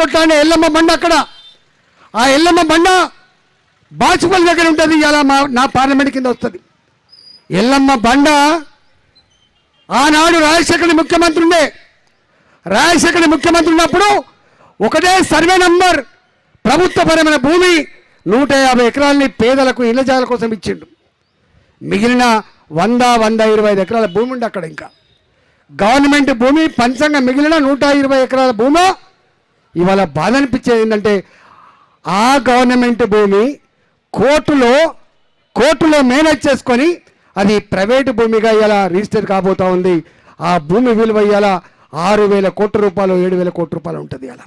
కొట్లాడిన ఎల్లమ్మ బండ అక్కడ, ఆ ఎల్లమ్మ బండ బాచుపల్లి దగ్గర ఉంటుంది. ఇలా నా పార్లమెంట్ కింద వస్తుంది. ఎల్లమ్మ బండ ఆనాడు రాజశేఖర్ ముఖ్యమంత్రి ఉండే. రాజశేఖర్ ముఖ్యమంత్రి ఉన్నప్పుడు ఒకటే సర్వే నంబర్ ప్రభుత్వపరమైన భూమి 150 ఎకరాలని పేదలకు ఇళ్ల జాగాల కోసం ఇచ్చిండు. మిగిలిన 100-125 ఎకరాల భూమి ఉండే అక్కడ. ఇంకా గవర్నమెంట్ భూమి పంచంగా మిగిలిన 120 ఎకరాల భూమి. ఇవాళ బాధ అనిపించేది ఏంటంటే ఆ గవర్నమెంట్ భూమి కోర్టులో మేనేజ్ చేసుకొని అది ప్రైవేటు భూమిగా ఇలా రిజిస్టర్ కాబోతూ ఉంది. ఆ భూమి విలువ ఇలా 6,000 కోట్ల రూపాయలు 7,000 కోట్ల రూపాయలు ఉంటుంది. అలా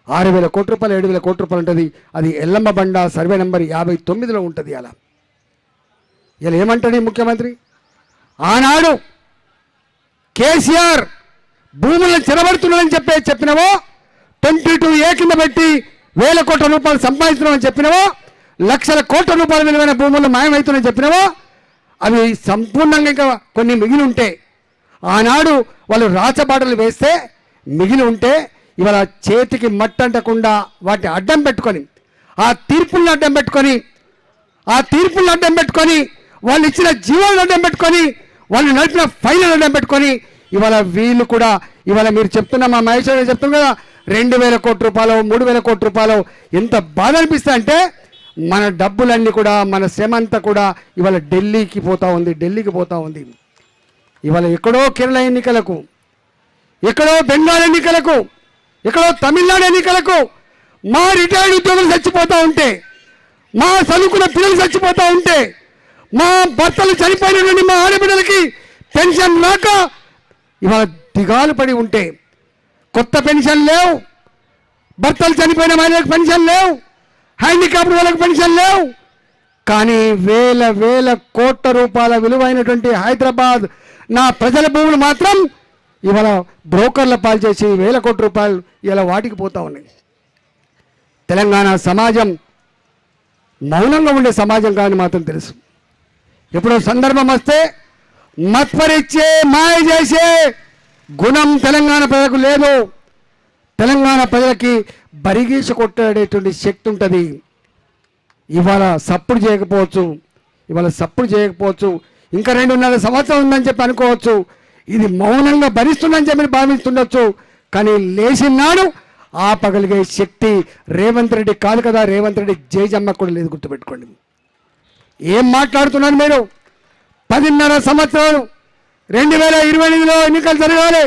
6,000 కోట్ల రూపాయలు 7,000 కోట్ల రూపాయలు ఉంటుంది. అది ఎల్లమ్మ బండ సర్వే నెంబర్ 59లో ఉంటుంది. అలా ఇలా ఏమంటాడు ఈ ముఖ్యమంత్రి? ఆనాడు కేసీఆర్ భూములను చెరబడుతున్నాడని చెప్పినవో, 22A కింద పెట్టి 1,000 కోట్ల రూపాయలు సంపాదిస్తున్నామని చెప్పినవో, లక్షల కోట్ల రూపాయల విలువైన భూములు మాయమవుతున్నాయని చెప్పినవో, అవి సంపూర్ణంగా ఇంకా కొన్ని మిగిలి ఉంటే, ఆనాడు వాళ్ళు రాచబాటలు వేస్తే మిగిలి ఉంటే, ఇవాళ చేతికి మట్టంటకుండా వాటిని అడ్డం పెట్టుకొని, ఆ తీర్పులను అడ్డం పెట్టుకొని వాళ్ళు ఇచ్చిన జీవాలను అడ్డం పెట్టుకొని, వాళ్ళు నడిపిన ఫైళ్ళను అడ్డం పెట్టుకొని, ఇవాళ వీళ్ళు కూడా ఇవాళ మీరు చెప్తున్న మా మహేశ్వరి చెప్తున్నా కదా 2,000 కోట్ల రూపాయలు 3,000 కోట్ల రూపాయలు. ఎంత బాధ అనిపిస్తా అంటే మన డబ్బులన్నీ కూడా మన శ్రమ అంతా కూడా ఇవాళ ఢిల్లీకి పోతూ ఉంది. ఇవాళ ఎక్కడో కేరళ ఎన్నికలకు, ఎక్కడో బెంగాల్ ఎన్నికలకు, ఎక్కడో తమిళనాడు ఎన్నికలకు మా రిటైర్డ్ ఉద్యోగులు చచ్చిపోతూ ఉంటే, మా చదువుకున్న పిల్లలు చచ్చిపోతూ ఉంటే, మా భర్తలు చనిపోయినటువంటి మా ఆడబిడ్డలకి పెన్షన్ రాక ఇవాళ దిగాలు పడి ఉంటే, కొత్త పెన్షన్ లేవు, భర్తలు చనిపోయిన మహిళలకు పెన్షన్ లేవు, హ్యాండిక్యాప్డ్ వాళ్ళకి పెన్షన్ లేవు. కానీ వేల కోట్ల రూపాయల విలువైనటువంటి హైదరాబాద్ నా ప్రజల భూములు మాత్రం ఇవాళ బ్రోకర్ల పాలు చేసి 1,000 కోట్ల రూపాయలు ఇలా వాటికి పోతూ ఉన్నాయి. తెలంగాణ సమాజం మౌనంగా ఉండే సమాజం కానీ మాత్రం తెలుసు. ఎప్పుడో సందర్భం వస్తే మత్పరిచ్చే మాయ చేసే గుణం తెలంగాణ ప్రజలకు లేదు. తెలంగాణ ప్రజలకి బరిగీసి కొట్టేటువంటి శక్తి ఉంటుంది. ఇవాళ సప్పుడు చేయకపోవచ్చు, ఇంకా 2.5 సంవత్సరం ఉందని చెప్పి అనుకోవచ్చు, ఇది మౌనంగా భరిస్తుందని చెప్పి భావిస్తుండొచ్చు. కానీ లేచినాడు ఆపగలిగే శక్తి రేవంత్ రెడ్డి కాదు కదా, రేవంత్ రెడ్డి జేజమ్మ కూడా లేదు. గుర్తుపెట్టుకోండి. ఏం మాట్లాడుతున్నారు మీరు? 10.5 సంవత్సరాలు 2028లో ఎన్నికలు జరగాలి,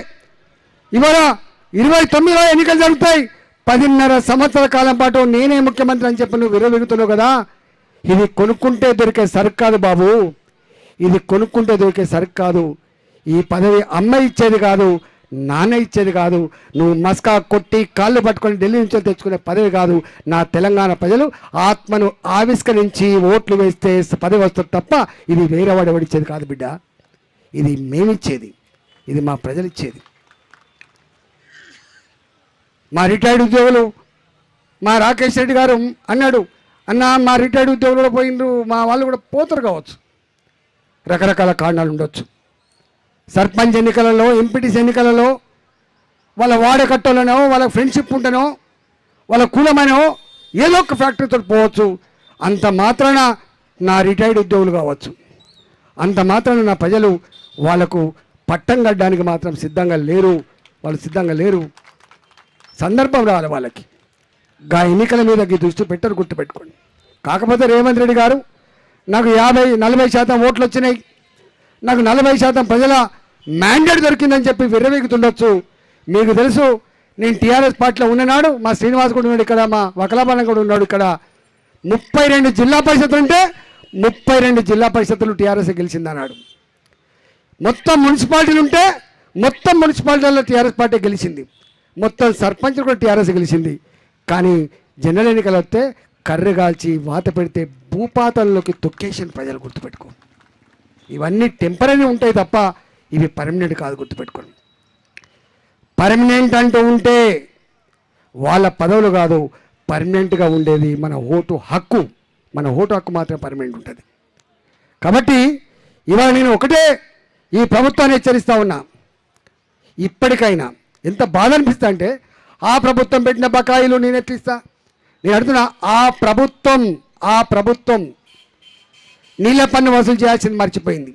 ఇవాళ 29లో ఎన్నికలు జరుగుతాయి. 10.5 సంవత్సరాల కాలం పాటు నేనే ముఖ్యమంత్రి అని చెప్పి నువ్వు విరవెగుతున్నావు కదా. ఇది కొనుక్కుంటే దొరికే సరుకు కాదు బాబు, ఇది కొనుక్కుంటే దొరికే సరుకు కాదు. ఈ పదవి అమ్మ ఇచ్చేది కాదు, నాన్న ఇచ్చేది కాదు, నువ్వు మస్కా కొట్టి కాళ్ళు పట్టుకొని ఢిల్లీ నుంచి తెచ్చుకునే పదవి కాదు. నా తెలంగాణ ప్రజలు ఆత్మను ఆవిష్కరించి ఓట్లు వేస్తే పదవి వస్తుంది తప్ప ఇది వేరేవాడు ఎవడిచ్చేది కాదు బిడ్డ. ఇది మేమిచ్చేది, ఇది మా ప్రజలు ఇచ్చేది. మా రిటైర్డ్ ఉద్యోగులు, మా రాకేష్ రెడ్డి గారు అన్నాడు, అన్న మా రిటైర్డ్ ఉద్యోగులు కూడా పోయిండ్రు, మా వాళ్ళు కూడా పోతారు కావచ్చు. రకరకాల కారణాలు ఉండొచ్చు. సర్పంచ్ ఎన్నికలలో, ఎంపీటీసీ ఎన్నికలలో వాళ్ళ వాడకట్టలనో, వాళ్ళ ఫ్రెండ్షిప్ ఉంటేనో, వాళ్ళ కులమనో ఏదో ఒక ఫ్యాక్టరీతో పోవచ్చు. అంత మాత్రాన నా రిటైర్డ్ ఉద్యోగులు కావచ్చు, అంత మాత్రాన నా ప్రజలు వాళ్ళకు పట్టం కట్టడానికి మాత్రం సిద్ధంగా లేరు. సందర్భం రావాలి వాళ్ళకి. గా ఎన్నికల మీద దృష్టి పెట్టరు, గుర్తుపెట్టుకోండి. కాకపోతే రేవంత్ రెడ్డి గారు నాకు 40% ఓట్లు వచ్చినాయి, నాకు 40% ప్రజల మ్యాండేట్ దొరికిందని చెప్పి విర్రవీగుతుండొచ్చు. మీకు తెలుసు, నేను టీఆర్ఎస్ పార్టీలో ఉన్ననాడు మా శ్రీనివాస్ కూడా ఉన్నాడు ఇక్కడ, మా వకలాబాలం కూడా ఉన్నాడు ఇక్కడ. 32 జిల్లా పరిషత్తులు ఉంటే 32 జిల్లా పరిషత్తులు టీఆర్ఎస్ గెలిచిందన్నాడు. మొత్తం మున్సిపాలిటీలు ఉంటే మొత్తం మున్సిపాలిటీల్లో టీఆర్ఎస్ పార్టీ గెలిచింది. మొత్తం సర్పంచ్లు కూడా టీఆర్ఎస్ గెలిచింది. కానీ జనరల్ ఎన్నికలు వస్తే కర్రెగాల్చి వాత పెడితే భూపాతంలోకి తొక్కేసిన ప్రజలు. గుర్తుపెట్టుకో, ఇవన్నీ టెంపరీ ఉంటాయి తప్ప ఇవి పర్మనెంట్ కాదు. గుర్తుపెట్టుకోండి. పర్మనెంట్ అంటూ ఉంటే వాళ్ళ పదవులు కాదు, పర్మనెంట్గా ఉండేది మన ఓటు హక్కు. మన ఓటు హక్కు మాత్రం పర్మనెంట్ ఉంటుంది. కాబట్టి ఇవాళ నేను ఒకటే ఈ ప్రభుత్వాన్ని హెచ్చరిస్తూ ఉన్నా, ఇప్పటికైనా ఎంత బాధ అనిపిస్తా అంటే ఆ ప్రభుత్వం పెట్టిన బకాయిలు నేను ఎట్లిస్తా? నేను అడుగుతున్నా, ఆ ప్రభుత్వం నీళ్ళ పన్ను వసూలు చేయాల్సింది మర్చిపోయింది,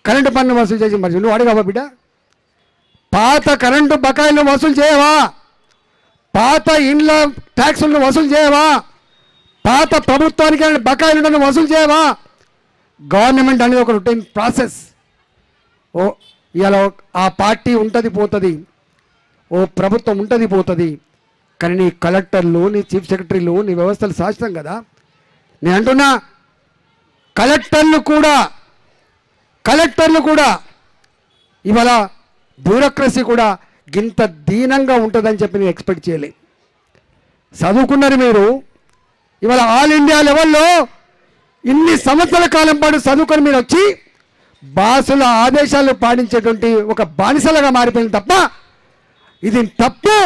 కరెంటు పన్ను వసూలు చేసి మర్చిపోయింది. నువ్వు అడగవా బిడ్డ? పాత కరెంటు బకాయిలను వసూలు చేయవా? పాత ఇండ్ల ట్యాక్సులను వసూలు చేయవా? పాత ప్రభుత్వానికి బకాయిలను వసూలు చేయవా? గవర్నమెంట్ అనేది ఒక రొటీన్ ప్రాసెస్. ఓ ఇలా ఆ పార్టీ ఉంటుంది పోతుంది, ఓ ప్రభుత్వం ఉంటుంది పోతుంది, కానీ నీ కలెక్టర్లు, నీ చీఫ్ సెక్రటరీలు, నీ వ్యవస్థలు శాశ్వతం కదా. నేను అంటున్నా, కలెక్టర్లు కూడా ఇవాళ బ్యూరోక్రసీ కూడా గింత దీనంగా ఉంటుందని చెప్పి నేను ఎక్స్పెక్ట్ చేయలే. చదువుకున్నారు మీరు, ఇవాళ ఆల్ ఇండియా లెవెల్లో ఇన్ని సంవత్సరాల కాలం పాటు చదువుకొని మీరు వచ్చి బాసుల ఆదేశాలు పాటించేటువంటి ఒక బానిసలుగా మారిపోయింది తప్ప ఇది తప్పు,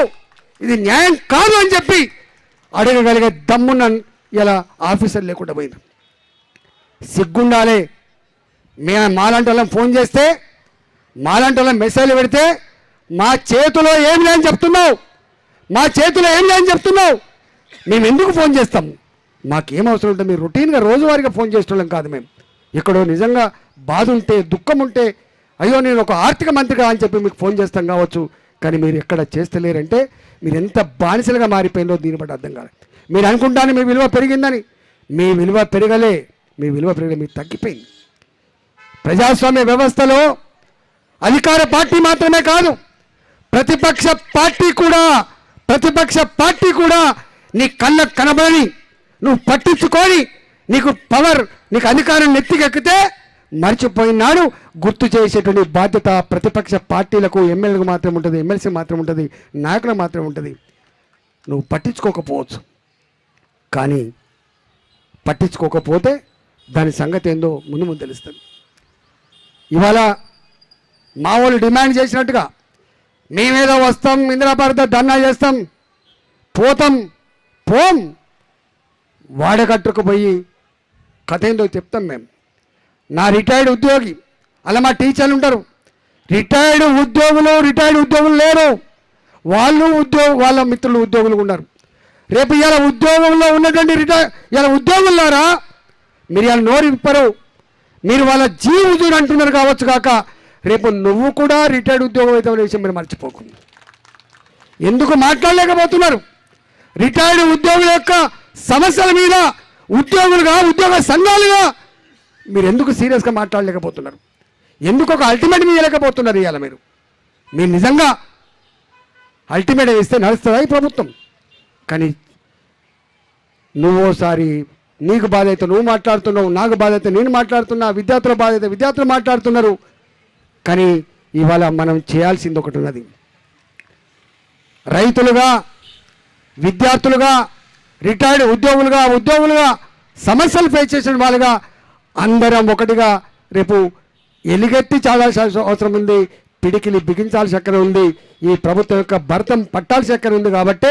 ఇది న్యాయం కాదు అని చెప్పి అడగగలిగే దమ్మున్న ఇలా ఆఫీసర్ లేకుండా పోయింది. సిగ్గుండాలే. మాలాంటి వాళ్ళని ఫోన్ చేస్తే, మాలాంటి వాళ్ళని మెసేజ్లు పెడితే మా చేతిలో ఏం లేని చెప్తున్నావు, మేము ఎందుకు ఫోన్ చేస్తాం? మాకేం అవసరం ఉంటే మీరు రొటీన్గా రోజువారీగా ఫోన్ చేసేవాళ్ళం కాదు. మేము ఎక్కడో నిజంగా బాధ ఉంటే, దుఃఖం ఉంటే, అయ్యో నేను ఒక ఆర్థిక మంత్రిగా అని చెప్పి మీకు ఫోన్ చేస్తాం కావచ్చు, కానీ మీరు ఎక్కడ చేస్తలేరంటే మీరు ఎంత బానిసలుగా మారిపోయిందో దీన్ని బట్టి అర్థం కాదు. మీరు అనుకుంటాను మీ విలువ పెరిగిందని, మీ విలువ పెరగలే, మీకు తగ్గిపోయింది. ప్రజాస్వామ్య వ్యవస్థలో అధికార పార్టీ మాత్రమే కాదు, ప్రతిపక్ష పార్టీ కూడా నీ కళ్ళకు కనబడని, నువ్వు పట్టించుకొని, నీకు పవర్, నీకు అధికారం నెత్తికెక్కితే మర్చిపోయినాడు గుర్తు చేసేటువంటి బాధ్యత ప్రతిపక్ష పార్టీలకు, ఎమ్మెల్యేలకు మాత్రం ఉంటుంది, ఎమ్మెల్సీ మాత్రం ఉంటుంది, నాయకులకు మాత్రం ఉంటుంది. నువ్వు పట్టించుకోకపోవచ్చు, కానీ పట్టించుకోకపోతే దాని సంగతి ఏందో ముందు తెలుస్తుంది. ఇవాళ మా వాళ్ళు డిమాండ్ చేసినట్టుగా మేమేదో వస్తాం, ఇందిరాభారత ధర్నా చేస్తాం, పోం వాడగట్టుకు పోయి కథ ఏందో చెప్తాం. మేము నా రిటైర్డ్ ఉద్యోగి, అలా మా టీచర్లు ఉంటారు, రిటైర్డ్ ఉద్యోగులు లేరు, వాళ్ళ మిత్రులు ఉద్యోగులు ఉన్నారు. రేపు ఇలా ఉద్యోగంలో ఉన్నటువంటి ఇలా ఉద్యోగులారా, మీరు ఇలా నోరు విప్పరు, మీరు వాళ్ళ జీవుజుని అంటున్నారు కావచ్చు కాక, రేపు నువ్వు కూడా రిటైర్డ్ ఉద్యోగం అయితే విషయం మీరు మర్చిపోకుండా ఎందుకు మాట్లాడలేకపోతున్నారు? రిటైర్డ్ ఉద్యోగుల యొక్క సమస్యల మీద ఉద్యోగ సంఘాలుగా మీరు ఎందుకు సీరియస్గా మాట్లాడలేకపోతున్నారు? ఎందుకు ఒక అల్టిమేట్ ఇవ్వలేకపోతున్నారు? ఇవాళ మీరు నిజంగా అల్టిమేట్ ఇస్తే నడుస్తుందా ఈ ప్రభుత్వం? కానీ నువ్వోసారి నీకు బాధ అయితే నువ్వు మాట్లాడుతున్నావు, నాకు బాధ అయితే నేను మాట్లాడుతున్నా, విద్యార్థుల బాధ అయితే విద్యార్థులు మాట్లాడుతున్నారు. కానీ ఇవాళ మనం చేయాల్సింది ఒకటి ఉన్నది. రైతులుగా, విద్యార్థులుగా, రిటైర్డ్ ఉద్యోగులుగా సమస్యలు ఫేస్ చేసిన వాళ్ళుగా అందరం ఒకటిగా రేపు ఎలుగెత్తి చాలాల్సిన అవసరం ఉంది, పిడికిలి బిగించాల్సిన చక్కెర ఉంది, ఈ ప్రభుత్వం యొక్క భర్తం పట్టాల్సిన చక్కెర ఉంది. కాబట్టి